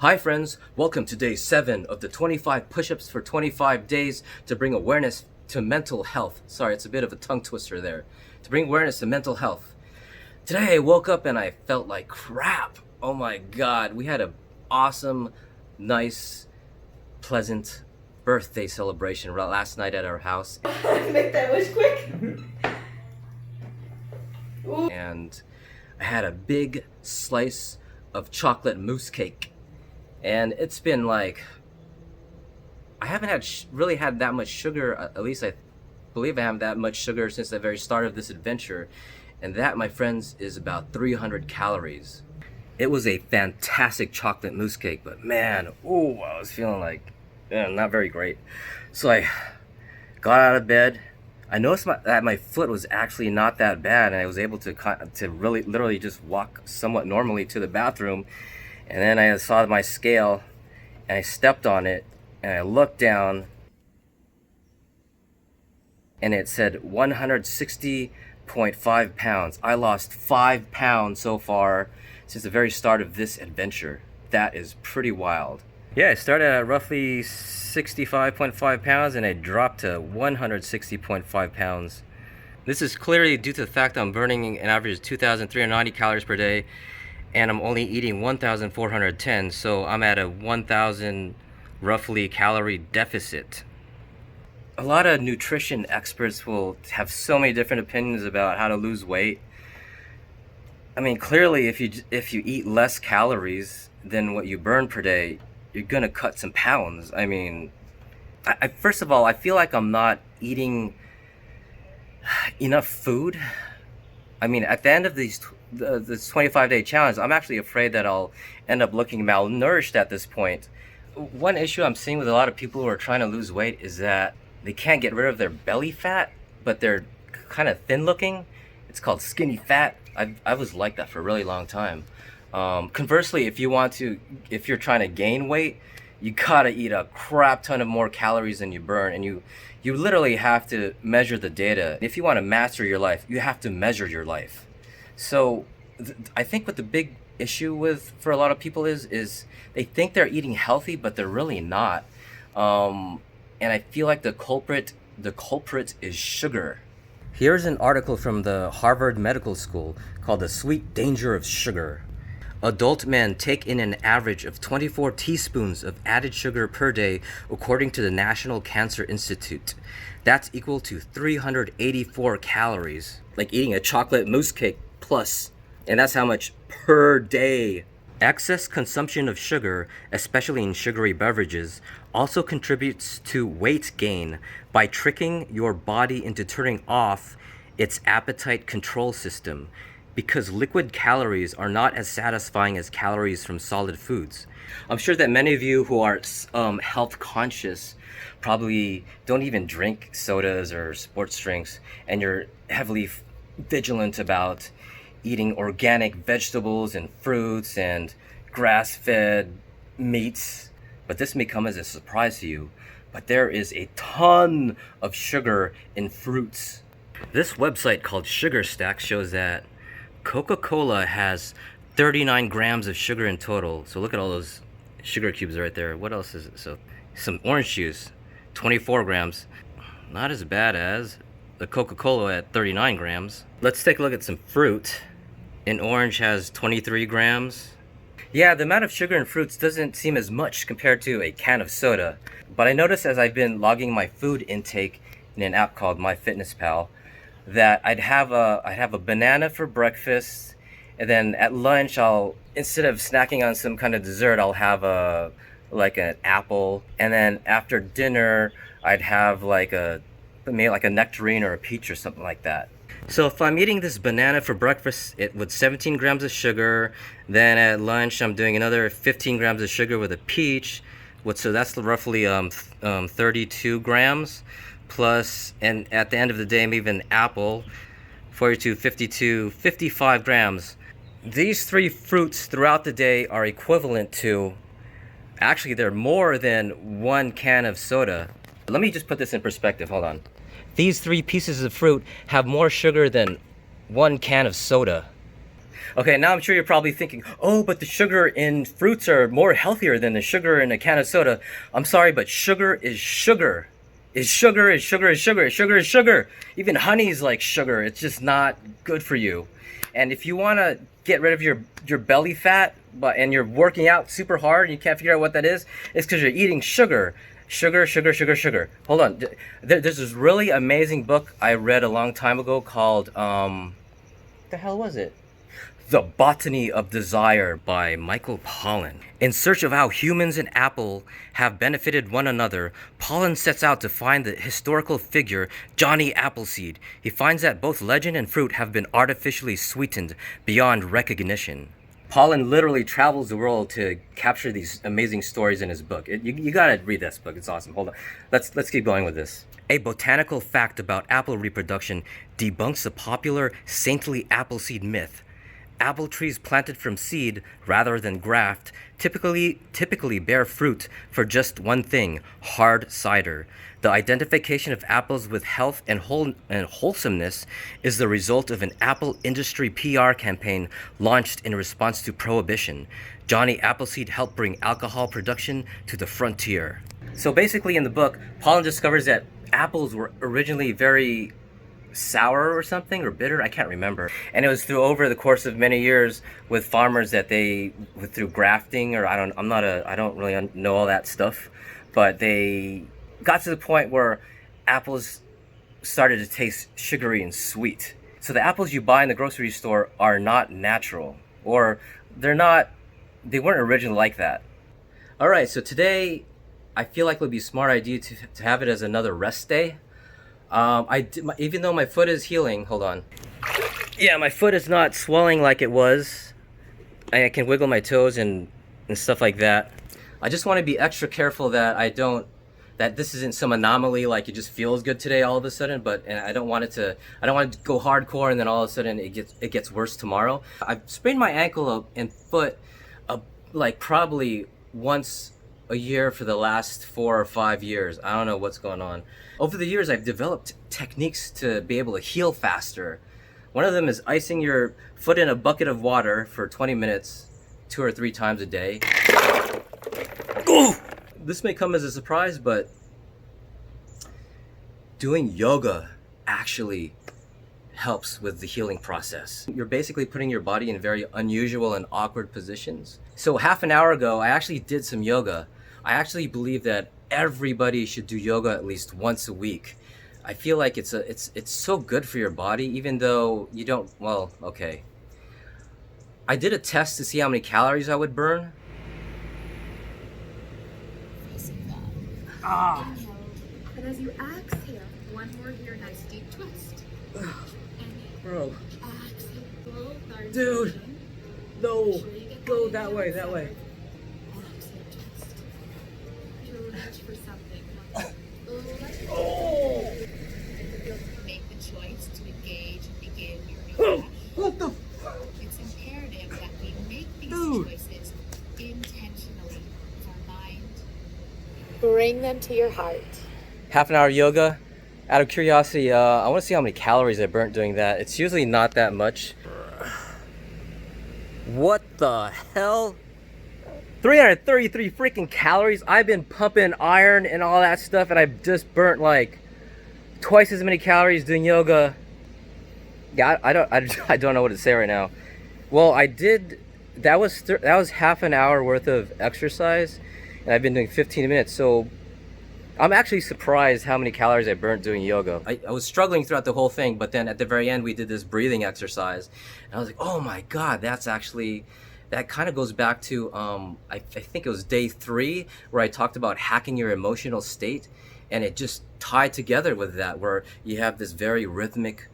Hi friends, welcome to day 7 of the 25 push-ups for 25 days to bring awareness to mental health. Sorry, it's a bit of a tongue twister there. To bring awareness to mental health. Today I woke up and I felt like crap. Oh my god, we had an awesome, nice, pleasant birthday celebration last night at our house. Make that wish quick. And I had a big slice of chocolate mousse cake. And it's been like, I haven't really had that much sugar, at least I believe I haven't that much sugar since the very start of this adventure. And that, my friends, is about 300 calories. It was a fantastic chocolate mousse cake, but man, ooh, I was feeling like, not very great. So I got out of bed. I noticed that my foot was actually not that bad, and I was able to really literally just walk somewhat normally to the bathroom. And then I saw my scale, and I stepped on it, and I looked down, and it said 160.5 pounds. I lost 5 pounds so far since the very start of this adventure. That is pretty wild. Yeah, I started at roughly 65.5 pounds, and I dropped to 160.5 pounds. This is clearly due to the fact that I'm burning an average of 2,390 calories per day, and I'm only eating 1,410, so I'm at a 1,000 roughly calorie deficit. A lot of nutrition experts will have so many different opinions about how to lose weight. I mean, clearly if you eat less calories than what you burn per day, you're gonna cut some pounds. I mean, first of all, I feel like I'm not eating enough food. I mean, at the end of this 25-day challenge, I'm actually afraid that I'll end up looking malnourished at this point. One issue I'm seeing with a lot of people who are trying to lose weight is that they can't get rid of their belly fat, but they're kind of thin looking. It's called skinny fat. I was like that for a really long time. Conversely, if you're trying to gain weight, you gotta eat a crap ton of more calories than you burn, and you literally have to measure the data. If you want to master your life, you have to measure your life. So I think what the big issue for a lot of people is they think they're eating healthy, but they're really not. And I feel like the culprit is sugar. Here's an article from the Harvard Medical School called "The Sweet Danger of Sugar." Adult men take in an average of 24 teaspoons of added sugar per day, according to the National Cancer Institute. That's equal to 384 calories, like eating a chocolate mousse cake plus, and that's how much per day. Excess consumption of sugar, especially in sugary beverages, also contributes to weight gain by tricking your body into turning off its appetite control system, because liquid calories are not as satisfying as calories from solid foods. I'm sure that many of you who are health conscious probably don't even drink sodas or sports drinks, and you're heavily vigilant about eating organic vegetables and fruits and grass-fed meats. But this may come as a surprise to you, but there is a ton of sugar in fruits. This website called Sugar Stack shows that Coca-Cola has 39 grams of sugar in total. So look at all those sugar cubes right there. What else is it? So some orange juice, 24 grams. Not as bad as the Coca-Cola at 39 grams. Let's take a look at some fruit. An orange has 23 grams. Yeah, the amount of sugar in fruits doesn't seem as much compared to a can of soda. But I noticed as I've been logging my food intake in an app called MyFitnessPal, that I'd have a banana for breakfast, and then at lunch instead of snacking on some kind of dessert, I'll have an apple, and then after dinner I'd have maybe a nectarine or a peach or something like that. So if I'm eating this banana for breakfast with 17 grams of sugar, then at lunch I'm doing another 15 grams of sugar with a peach, so that's roughly 32 grams. Plus, and at the end of the day, maybe an apple, 42, 52, 55 grams. These three fruits throughout the day are equivalent to, actually they're more than 1 can of soda. Let me just put this in perspective, hold on. These 3 pieces of fruit have more sugar than 1 can of soda. Okay, now I'm sure you're probably thinking, oh, but the sugar in fruits are more healthier than the sugar in a can of soda. I'm sorry, but sugar is sugar. Is sugar, is sugar, is sugar, sugar is sugar. Even honey is like sugar. It's just not good for you. And if you want to get rid of your belly fat, and you're working out super hard and you can't figure out what that is, it's because you're eating sugar. Sugar, sugar, sugar, sugar. Hold on. There's this really amazing book I read a long time ago called, what the hell was it? The Botany of Desire by Michael Pollan. In search of how humans and Apple have benefited one another, Pollan sets out to find the historical figure Johnny Appleseed. He finds that both legend and fruit have been artificially sweetened beyond recognition. Pollan literally travels the world to capture these amazing stories in his book. You gotta read this book. It's awesome. Hold on. Let's keep going with this. A botanical fact about apple reproduction debunks the popular saintly appleseed myth. Apple trees planted from seed rather than graft typically bear fruit for just one thing: hard cider. The identification of apples with health and wholesomeness is the result of an apple industry PR campaign launched in response to prohibition. Johnny Appleseed helped bring alcohol production to the frontier. So basically in the book, Pollan discovers that apples were originally very sour or something, or bitter, I can't remember. And it was over the course of many years with farmers that through grafting, or I don't really know all that stuff, but they got to the point where apples started to taste sugary and sweet. So the apples you buy in the grocery store are not natural, or they weren't originally like that. All right, so today I feel like it would be a smart idea to have it as another rest day. Even though my foot is healing, hold on. Yeah, my foot is not swelling like it was. I can wiggle my toes and stuff like that. I just want to be extra careful that this isn't some anomaly, like it just feels good today all of a sudden, and I don't want it to go hardcore and then all of a sudden it gets worse tomorrow. I've sprained my ankle and foot like probably once a year for the last 4 or 5 years. I don't know what's going on. Over the years, I've developed techniques to be able to heal faster. One of them is icing your foot in a bucket of water for 20 minutes, 2 or 3 times a day. Ooh! This may come as a surprise, but doing yoga actually helps with the healing process. You're basically putting your body in very unusual and awkward positions. So half an hour ago, I actually did some yoga. I actually believe that everybody should do yoga at least once a week. I feel like it's so good for your body, even though you don't, well, okay. I did a test to see how many calories I would burn. Ah. Inhale, but as you exhale, one more here, nice deep twist. Bro. Exhale, Dude. No. Go that way, that way. Reach for something. Oh. Make the choice to engage and begin your new life. What the? It's imperative that we make these choices intentionally with our mind. Bring them to your heart. Half an hour yoga. Out of curiosity, I want to see how many calories I burnt doing that. It's usually not that much. What the hell? 333 freaking calories. I've been pumping iron and all that stuff, and I just burnt like twice as many calories doing yoga. Yeah, I don't know what to say right now. Well, I did. That was half an hour worth of exercise, and I've been doing 15 minutes. So I'm actually surprised how many calories I burnt doing yoga. I was struggling throughout the whole thing, but then at the very end we did this breathing exercise, and I was like, oh my god, that kind of goes back to I think it was day 3 where I talked about hacking your emotional state, and it just tied together with that, where you have this very rhythmic,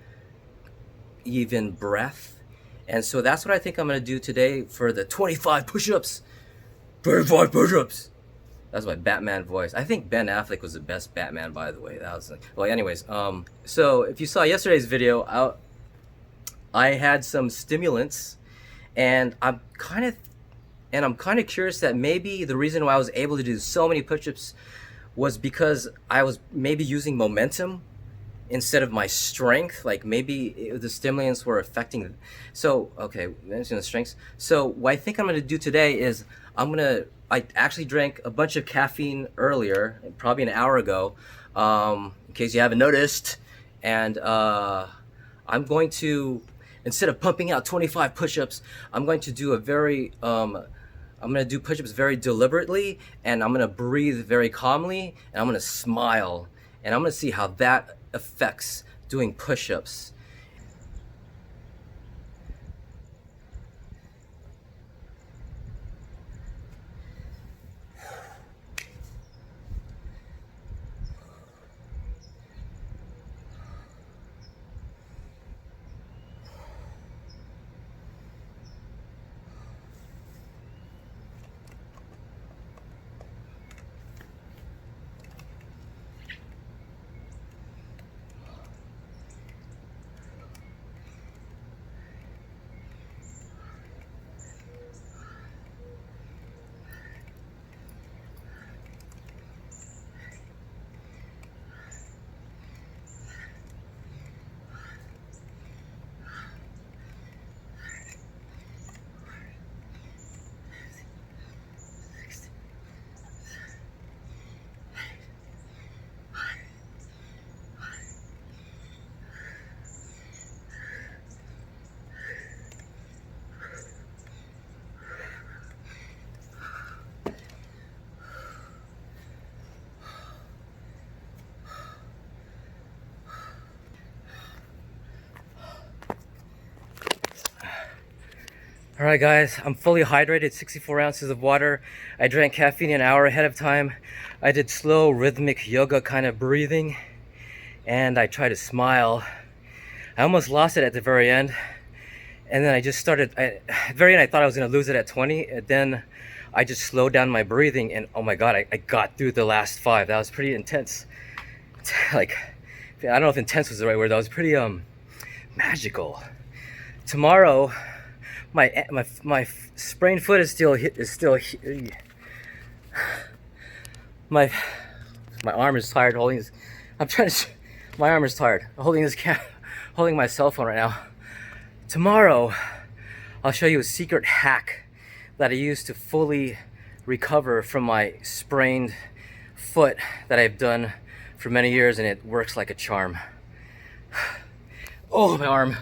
even breath. And so that's what I think I'm gonna do today for the 25 push-ups. 25 push-ups. That's my Batman voice. I think Ben Affleck was the best Batman, by the way. That was well. Anyways, so if you saw yesterday's video, I had some stimulants, and I'm kind of curious that maybe the reason why I was able to do so many push-ups was because I was maybe using momentum instead of my strength. Like maybe the stimulants were affecting. So okay, mentioning the strengths. So what I think I'm gonna do today is I actually drank a bunch of caffeine earlier, probably an hour ago, in case you haven't noticed, and I'm going to, instead of pumping out 25 push-ups, I'm going to do I'm going to do push-ups very deliberately, and I'm going to breathe very calmly, and I'm going to smile, and I'm going to see how that affects doing push-ups. All right, guys, I'm fully hydrated, 64 ounces of water. I drank caffeine an hour ahead of time. I did slow rhythmic yoga kind of breathing, and I tried to smile. I almost lost it at the very end, and then I just started, at the very end I thought I was gonna lose it at 20, and then I just slowed down my breathing, and oh my God, I got through the last 5. That was pretty intense. Like, I don't know if intense was the right word, that was pretty magical. Tomorrow, my sprained foot is still my arm is tired holding this. My arm is tired holding this holding my cell phone right now. Tomorrow I'll show you a secret hack that I use to fully recover from my sprained foot that I've done for many years, and it works like a charm. Oh, my arm.